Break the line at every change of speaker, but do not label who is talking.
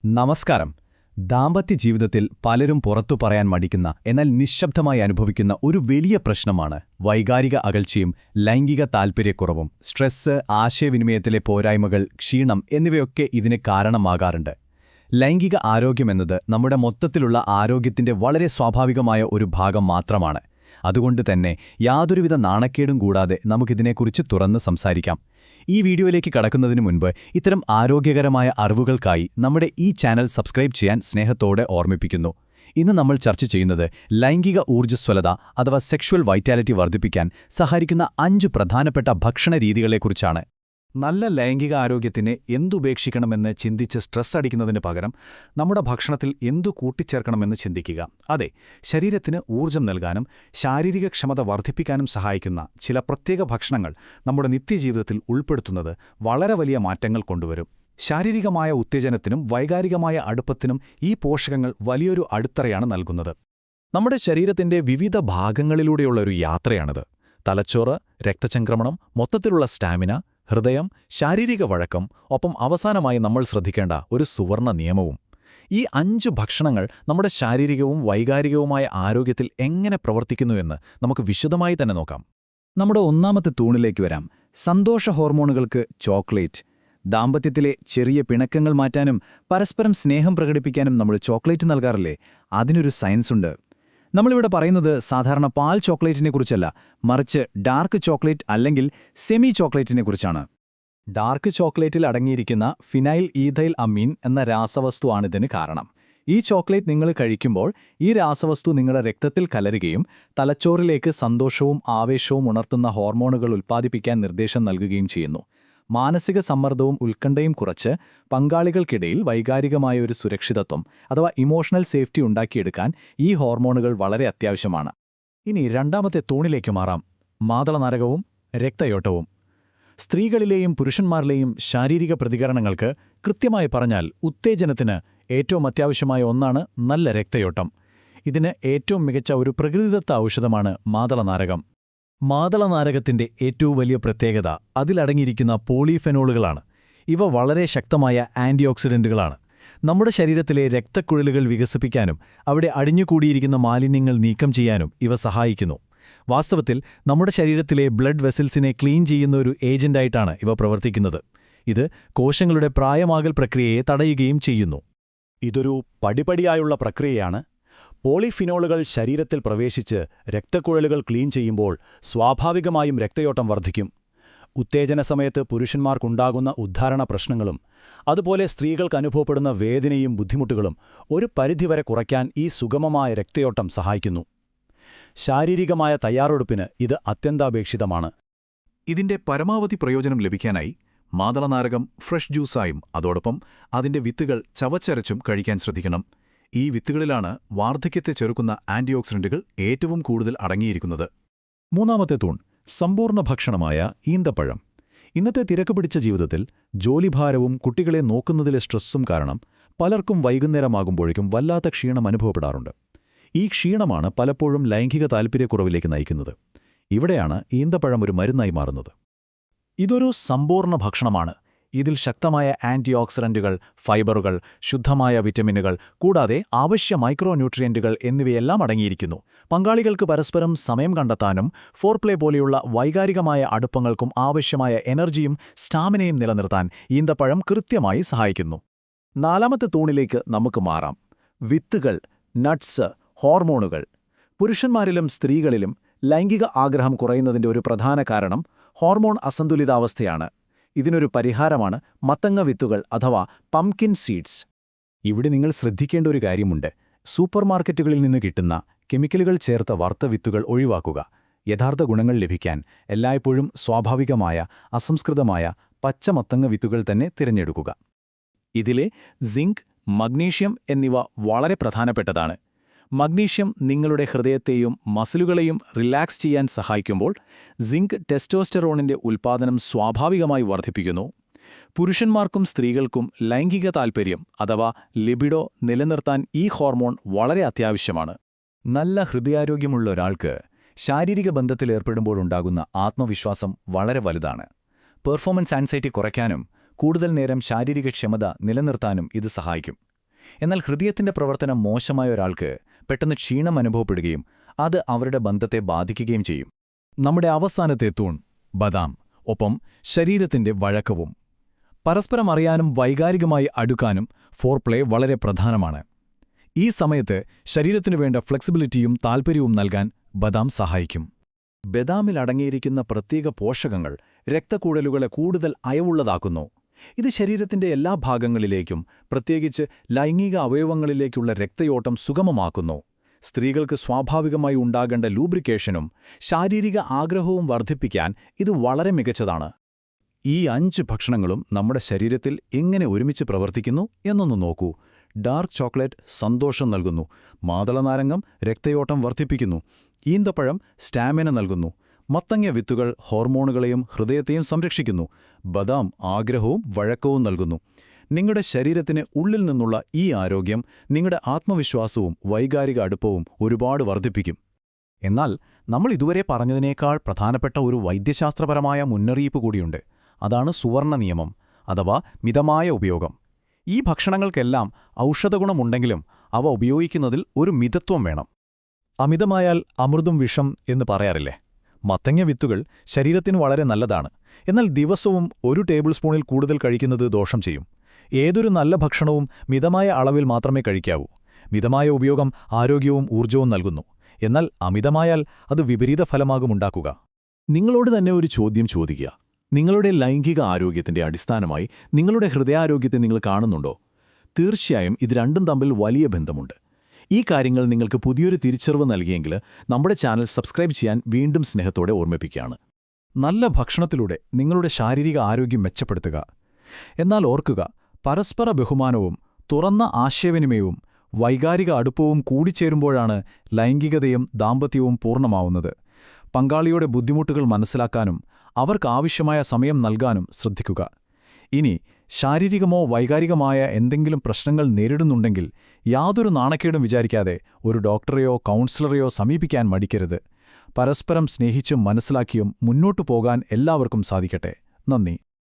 നമസ്കാരം. ദാമ്പത്യ ജീവിതത്തിൽ പലരും പുറത്തു പറയാൻ മടിക്കുന്ന എന്നാൽ നിശ്ശബ്ദമായി അനുഭവിക്കുന്ന ഒരു വലിയ പ്രശ്നമാണ് വൈകാരിക അകൽച്ചയും ലൈംഗിക താൽപ്പര്യക്കുറവും. സ്ട്രെസ്സ്, ആശയവിനിമയത്തിലെ പോരായ്മകൾ, ക്ഷീണം എന്നിവയൊക്കെ ഇതിന് കാരണമാകാറുണ്ട്. ലൈംഗിക ആരോഗ്യമെന്നത് നമ്മുടെ മൊത്തത്തിലുള്ള ആരോഗ്യത്തിന്റെ വളരെ സ്വാഭാവികമായ ഒരു ഭാഗം മാത്രമാണ്. അതുകൊണ്ട് തന്നെ യാതൊരുവിധ നാണക്കേടും കൂടാതെ നമുക്കിതിനെക്കുറിച്ച് തുറന്ന് സംസാരിക്കാം. ഈ വീഡിയോയിലേക്ക് കടക്കുന്നതിന് മുൻപ് ഇത്തരം ആരോഗ്യകരമായ അറിവുകൾക്കായി നമ്മുടെ ഈ ചാനൽ സബ്സ്ക്രൈബ് ചെയ്യാൻ സ്നേഹത്തോടെ ഓർമ്മിപ്പിക്കുന്നു. ഇന്ന് നമ്മൾ ചർച്ച ചെയ്യുന്നത് ലൈംഗിക ഊർജ്ജസ്വലത അഥവാ സെക്ഷുവൽ വൈറ്റാലിറ്റി വർദ്ധിപ്പിക്കാൻ സഹായിക്കുന്ന 5 പ്രധാനപ്പെട്ട ഭക്ഷണ രീതികളെക്കുറിച്ചാണ്.
നല്ല ലൈംഗിക ആരോഗ്യത്തിന് എന്തുപേക്ഷിക്കണമെന്ന് ചിന്തിച്ച് സ്ട്രെസ് അടിക്കുന്നതിന് പകരം നമ്മുടെ ഭക്ഷണത്തിൽ എന്തു കൂട്ടിച്ചേർക്കണമെന്ന് ചിന്തിക്കുക. അതെ, ശരീരത്തിന് ഊർജ്ജം നൽകാനും ശാരീരിക ക്ഷമത വർദ്ധിപ്പിക്കാനും സഹായിക്കുന്ന ചില പ്രത്യേക ഭക്ഷണങ്ങൾ നമ്മുടെ നിത്യജീവിതത്തിൽ ഉൾപ്പെടുത്തുന്നത് വളരെ വലിയ മാറ്റങ്ങൾ കൊണ്ടുവരും. ശാരീരികമായ ഉത്തേജനത്തിനും വൈകാരികമായ അടുപ്പത്തിനും ഈ പോഷകങ്ങൾ വലിയൊരു അടിത്തറയാണ് നൽകുന്നത്. നമ്മുടെ ശരീരത്തിന്റെ വിവിധ ഭാഗങ്ങളിലൂടെയുള്ള ഒരു യാത്രയാണിത്. തലച്ചോറ്, രക്തചംക്രമണം, മൊത്തത്തിലുള്ള സ്റ്റാമിന, ഹൃദയം, ശാരീരിക വഴക്കം, ഒപ്പം അവസാനമായി നമ്മൾ ശ്രദ്ധിക്കേണ്ട ഒരു സുവർണ നിയമവും. ഈ 5 ഭക്ഷണങ്ങൾ നമ്മുടെ ശാരീരികവും വൈകാരികവുമായ ആരോഗ്യത്തിൽ എങ്ങനെ പ്രവർത്തിക്കുന്നുവെന്ന് നമുക്ക് വിശദമായി തന്നെ നോക്കാം.
നമ്മുടെ ഒന്നാമത്തെ തൂണിലേക്ക് വരാം. സന്തോഷ ഹോർമോണുകൾക്ക് ചോക്ലേറ്റ്. ദാമ്പത്യത്തിലെ ചെറിയ പിണക്കങ്ങൾ മാറ്റാനും പരസ്പരം സ്നേഹം പ്രകടിപ്പിക്കാനും നമ്മൾ ചോക്ലേറ്റ് നൽകാറില്ലേ? അതിനൊരു സയൻസുണ്ട്. നമ്മളിവിടെ പറയുന്നത് സാധാരണ പാൽ ചോക്ലേറ്റിനെക്കുറിച്ചല്ല, മറിച്ച് ഡാർക്ക് ചോക്ലേറ്റ് അല്ലെങ്കിൽ സെമി ചോക്ലേറ്റിനെക്കുറിച്ചാണ്. ഡാർക്ക് ചോക്ലേറ്റിൽ അടങ്ങിയിരിക്കുന്ന ഫിനൈൽ ഈഥൈൽ അമീൻ എന്ന രാസവസ്തുവാണിതിന് കാരണം. ഈ ചോക്ലേറ്റ് നിങ്ങൾ കഴിക്കുമ്പോൾ ഈ രാസവസ്തു നിങ്ങളുടെ രക്തത്തിൽ കലരുകയും തലച്ചോറിലേക്ക് സന്തോഷവും ആവേശവും ഉണർത്തുന്ന ഹോർമോണുകൾ ഉൽപ്പാദിപ്പിക്കാൻ നിർദ്ദേശം നൽകുകയും ചെയ്യുന്നു. മാനസിക സമ്മർദ്ദവും ഉത്കണ്ഠയും കുറച്ച് പങ്കാളികൾക്കിടയിൽ വൈകാരികമായ ഒരു സുരക്ഷിതത്വം അഥവാ ഇമോഷണൽ സേഫ്റ്റി ഉണ്ടാക്കിയെടുക്കാൻ ഈ ഹോർമോണുകൾ വളരെ അത്യാവശ്യമാണ്.
ഇനി രണ്ടാമത്തെ തൂണിലേക്ക് മാറാം. മാതളനാരകവും രക്തയോട്ടവും. സ്ത്രീകളിലെയും പുരുഷന്മാരിലെയും ശാരീരിക പ്രതികരണങ്ങൾക്ക്, കൃത്യമായി പറഞ്ഞാൽ ഉത്തേജനത്തിന് ഏറ്റവും അത്യാവശ്യമായ ഒന്നാണ് നല്ല രക്തയോട്ടം. ഇതിന് ഏറ്റവും മികച്ച ഒരു പ്രകൃതിദത്ത ഔഷധമാണ് മാതളനാരകം. മാതളനാരകത്തിന്റെ ഏറ്റവും വലിയ പ്രത്യേകത അതിലടങ്ങിയിരിക്കുന്ന പോളിഫെനോളുകളാണ്. ഇവ വളരെ ശക്തമായ ആന്റിഓക്സിഡന്റുകളാണ്. നമ്മുടെ ശരീരത്തിലെ രക്തക്കുഴലുകൾ വികസിപ്പിക്കാനും അവിടെ അടിഞ്ഞുകൂടിയിരിക്കുന്ന മാലിന്യങ്ങൾ നീക്കം ചെയ്യാനും ഇവ സഹായിക്കുന്നു. വാസ്തവത്തിൽ നമ്മുടെ ശരീരത്തിലെ ബ്ലഡ് വെസൽസിനെ ക്ലീൻ ചെയ്യുന്ന ഒരു ഏജന്റായിട്ടാണ് ഇവ പ്രവർത്തിക്കുന്നത്. ഇത് കോശങ്ങളുടെ പ്രായമാകൽ പ്രക്രിയയെ തടയുകയും ചെയ്യുന്നു.
ഇതൊരു പടിപടിയായുള്ള പ്രക്രിയയാണ്. പോളിഫിനോളുകൾ ശരീരത്തിൽ പ്രവേശിച്ച് രക്തക്കുഴലുകൾ ക്ലീൻ ചെയ്യുമ്പോൾ സ്വാഭാവികമായും രക്തയോട്ടം വർദ്ധിക്കും. ഉത്തേജന സമയത്ത് പുരുഷന്മാർക്കുണ്ടാകുന്ന ഉദ്ധാരണ പ്രശ്നങ്ങളും അതുപോലെ സ്ത്രീകൾക്ക് അനുഭവപ്പെടുന്ന വേദനയും ബുദ്ധിമുട്ടുകളും ഒരു പരിധിവരെ കുറയ്ക്കാൻ ഈ സുഗമമായ രക്തയോട്ടം സഹായിക്കുന്നു. ശാരീരികമായ തയ്യാറെടുപ്പിന് ഇത് അത്യന്താപേക്ഷിതമാണ്.
ഇതിന്റെ പരമാവധി പ്രയോജനം ലഭിക്കാനായി മാതളനാരകം ഫ്രഷ് ജ്യൂസായും അതോടൊപ്പം അതിന്റെ വിത്തുകൾ ചവച്ചരച്ചും കഴിക്കാൻ ശ്രദ്ധിക്കണം. ഈ വിത്തുകളിലാണ് വാർദ്ധക്യത്തെ ചെറുക്കുന്ന ആന്റിഓക്സിഡന്റുകൾ ഏറ്റവും കൂടുതൽ അടങ്ങിയിരിക്കുന്നത്. മൂന്നാമത്തെ തൂൺ സമ്പൂർണ്ണ ഭക്ഷണമായ ഈന്തപ്പഴം. ഇന്നത്തെ തിരക്ക് പിടിച്ച ജീവിതത്തിൽ ജോലിഭാരവും കുട്ടികളെ നോക്കുന്നതിലെ സ്ട്രെസ്സും കാരണം പലർക്കും വൈകുന്നേരമാകുമ്പോഴേക്കും വല്ലാത്ത ക്ഷീണം അനുഭവപ്പെടാറുണ്ട്. ഈ ക്ഷീണമാണ് പലപ്പോഴും ലൈംഗിക താൽപ്പര്യക്കുറവിലേക്ക് നയിക്കുന്നത്. ഇവിടെയാണ് ഈന്തപ്പഴം ഒരു മരുന്നായി മാറുന്നത്. ഇതൊരു സമ്പൂർണ്ണ ഭക്ഷണമാണ്. ഇതിൽ ശക്തമായ ആന്റിഓക്സിഡന്റുകൾ, ഫൈബറുകൾ, ശുദ്ധമായ വിറ്റമിനുകൾ, കൂടാതെ ആവശ്യ മൈക്രോന്യൂട്രിയന്റുകൾ എന്നിവയെല്ലാം അടങ്ങിയിരിക്കുന്നു. പങ്കാളികൾക്ക് പരസ്പരം സമയം കണ്ടെത്താനും ഫോർപ്ലേ പോലെയുള്ള വൈകാരികമായ അടുപ്പങ്ങൾക്കും ആവശ്യമായ എനർജിയും സ്റ്റാമിനയും നിലനിർത്താൻ ഈന്തപ്പഴം കൃത്യമായി സഹായിക്കുന്നു. നാലാമത്തെ തൂണിലേക്ക് നമുക്ക് മാറാം. വിത്തുകൾ, നട്ട്സ്, ഹോർമോണുകൾ. പുരുഷന്മാരിലും സ്ത്രീകളിലും ലൈംഗിക ആഗ്രഹം കുറയുന്നതിന്റെ ഒരു പ്രധാന കാരണം ഹോർമോൺ അസന്തുലിതാവസ്ഥയാണ്. ഇതിനൊരു പരിഹാരമാണ് മത്തങ്ങ വിത്തുകൾ അഥവാ പംകിൻ സീഡ്സ്. ഇവിടെ നിങ്ങൾ ശ്രദ്ധിക്കേണ്ട ഒരു കാര്യമുണ്ട്. സൂപ്പർമാർക്കറ്റുകളിൽ നിന്ന് കിട്ടുന്ന കെമിക്കലുകൾ ചേർത്ത വറുത്ത വിത്തുകൾ ഒഴിവാക്കുക. യഥാർത്ഥ ഗുണങ്ങൾ ലഭിക്കാൻ എല്ലായ്പ്പോഴും സ്വാഭാവികമായ അസംസ്കൃതമായ പച്ച മത്തങ്ങ വിത്തുകൾ തന്നെ തിരഞ്ഞെടുക്കുക. ഇതിലെ സിങ്ക്, മഗ്നീഷ്യം എന്നിവ വളരെ പ്രധാനപ്പെട്ടതാണ്. മഗ്നീഷ്യം നിങ്ങളുടെ ഹൃദയത്തെയും മസിലുകളെയും റിലാക്സ് ചെയ്യാൻ സഹായിക്കുമ്പോൾ സിങ്ക് ടെസ്റ്റോസ്റ്ററോണിന്റെ ഉൽപ്പാദനം സ്വാഭാവികമായി വർദ്ധിപ്പിക്കുന്നു. പുരുഷന്മാർക്കും സ്ത്രീകൾക്കും ലൈംഗിക താൽപ്പര്യം അഥവാ ലിബിഡോ നിലനിർത്താൻ ഈ ഹോർമോൺ വളരെ അത്യാവശ്യമാണ്.
നല്ല ഹൃദയാരോഗ്യമുള്ള ഒരാൾക്ക് ശാരീരിക ബന്ധത്തിലേർപ്പെടുമ്പോഴുണ്ടാകുന്ന ആത്മവിശ്വാസം വളരെ വലുതാണ്. പെർഫോമൻസ് ആൻസൈറ്റി കുറയ്ക്കാനും കൂടുതൽ നേരം ശാരീരിക ക്ഷമത നിലനിർത്താനും ഇത് സഹായിക്കും.
എന്നാൽ ഹൃദയത്തിന്റെ പ്രവർത്തനം മോശമായ ഒരാൾക്ക് പെട്ടെന്ന് ക്ഷീണം അനുഭവപ്പെടുകയും അത് അവരുടെ ബന്ധത്തെ ബാധിക്കുകയും ചെയ്യും.
നമ്മുടെ അവസാനത്തെ തൂൺ ബദാം, ഒപ്പം ശരീരത്തിന്റെ വഴക്കവും. പരസ്പരം അറിയാനും വൈകാരികമായി അടുക്കാനും ഫോർപ്ലേ വളരെ പ്രധാനമാണ്. ഈ സമയത്ത് ശരീരത്തിനു വേണ്ട ഫ്ലെക്സിബിലിറ്റിയും താൽപ്പര്യവും നൽകാൻ ബദാം സഹായിക്കും.
ബദാമിൽ അടങ്ങിയിരിക്കുന്ന പ്രത്യേക പോഷകങ്ങൾ രക്തക്കുഴലുകളെ കൂടുതൽ അയവുള്ളതാക്കുന്നു. ഇത് ശരീരത്തിന്റെ എല്ലാ ഭാഗങ്ങളിലേക്കും, പ്രത്യേകിച്ച് ലൈംഗിക അവയവങ്ങളിലേക്കുള്ള രക്തയോട്ടം സുഗമമാക്കുന്നു. സ്ത്രീകൾക്ക് സ്വാഭാവികമായി ഉണ്ടാകേണ്ട ലൂബ്രിക്കേഷനും ശാരീരിക ആഗ്രഹവും വർദ്ധിപ്പിക്കാൻ ഇത് വളരെ മികച്ചതാണ്. ഈ 5 ഭക്ഷണങ്ങളും നമ്മുടെ ശരീരത്തിൽ എങ്ങനെ ഒരുമിച്ച് പ്രവർത്തിക്കുന്നു എന്നൊന്ന് നോക്കൂ. ഡാർക്ക് ചോക്ലേറ്റ് സന്തോഷം നൽകുന്നു, മാതളനാരങ്ങം രക്തയോട്ടം വർദ്ധിപ്പിക്കുന്നു, ഈന്തപ്പഴം സ്റ്റാമിന നൽകുന്നു, മത്തങ്ങ വിത്തുകൾ ഹോർമോണുകളെയും ഹൃദയത്തെയും സംരക്ഷിക്കുന്നു, ബദാം ആഗ്രഹവും വഴക്കവും നൽകുന്നു. നിങ്ങളുടെ ശരീരത്തിന് ഉള്ളിൽ നിന്നുള്ള ഈ ആരോഗ്യം നിങ്ങളുടെ ആത്മവിശ്വാസവും വൈകാരിക അടുപ്പവും ഒരുപാട് വർദ്ധിപ്പിക്കും.
എന്നാൽ നമ്മൾ ഇതുവരെ പറഞ്ഞതിനേക്കാൾ പ്രധാനപ്പെട്ട ഒരു വൈദ്യശാസ്ത്രപരമായ മുന്നറിയിപ്പ് കൂടിയുണ്ട്. അതാണ് സുവർണ്ണ നിയമം, അഥവാ മിതമായ ഉപയോഗം. ഈ ഭക്ഷണങ്ങൾക്കെല്ലാം ഔഷധഗുണമുണ്ടെങ്കിലും അവ ഉപയോഗിക്കുന്നതിൽ ഒരു മിതത്വം വേണം. അമിതമായാൽ അമൃതും വിഷം എന്ന് പറയാറില്ലേ? മത്തങ്ങ വിത്തുകൾ ശരീരത്തിന് വളരെ നല്ലതാണ്. എന്നാൽ ദിവസവും 1 ടേബിൾ സ്പൂണിൽ കൂടുതൽ കഴിക്കുന്നത് ദോഷം ചെയ്യും. ഏതൊരു നല്ല ഭക്ഷണവും മിതമായ അളവിൽ മാത്രമേ കഴിക്കാവൂ. മിതമായ ഉപയോഗം ആരോഗ്യവും ഊർജ്ജവും നൽകുന്നു. എന്നാൽ അമിതമായാൽ അത് വിപരീത ഫലമാകുമുണ്ടാക്കുക.
നിങ്ങളോട് തന്നെ ഒരു ചോദ്യം ചോദിക്കുക. നിങ്ങളുടെ ലൈംഗിക ആരോഗ്യത്തിന്റെ അടിസ്ഥാനമായി നിങ്ങളുടെ ഹൃദയാരോഗ്യത്തെ നിങ്ങൾ കാണുന്നുണ്ടോ? തീർച്ചയായും ഇത് രണ്ടും തമ്മിൽ വലിയ ബന്ധമുണ്ട്. ഈ കാര്യങ്ങൾ നിങ്ങൾക്ക് പുതിയൊരു തിരിച്ചറിവ് നൽകിയെങ്കിൽ നമ്മുടെ ചാനൽ സബ്സ്ക്രൈബ് ചെയ്യാൻ വീണ്ടും സ്നേഹത്തോടെ ഓർമ്മിപ്പിക്കുകയാണ്.
നല്ല ഭക്ഷണത്തിലൂടെ നിങ്ങളുടെ ശാരീരിക ആരോഗ്യം മെച്ചപ്പെടുത്തുക. എന്നാൽ ഓർക്കുക, പരസ്പര ബഹുമാനവും തുറന്ന ആശയവിനിമയവും വൈകാരിക അടുപ്പവും കൂടിച്ചേരുമ്പോഴാണ് ലൈംഗികതയും ദാമ്പത്യവും പൂർണ്ണമാവുന്നത്. പങ്കാളിയുടെ ബുദ്ധിമുട്ടുകൾ മനസ്സിലാക്കാനും അവർക്കാവശ്യമായ സമയം നൽകാനും ശ്രദ്ധിക്കുക. ഇനി ശാരീരികമോ വൈകാരികമായ എന്തെങ്കിലും പ്രശ്നങ്ങൾ നേരിടുന്നുണ്ടെങ്കിൽ യാതൊരു നാണക്കേടും വിചാരിക്കാതെ ഒരു ഡോക്ടറെയോ കൗൺസിലറെയോ സമീപിക്കാൻ മടിക്കരുത്. പരസ്പരം സ്നേഹിച്ചും മനസ്സിലാക്കിയും മുന്നോട്ടു പോകാൻ എല്ലാവർക്കും സാധിക്കട്ടെ. നന്ദി.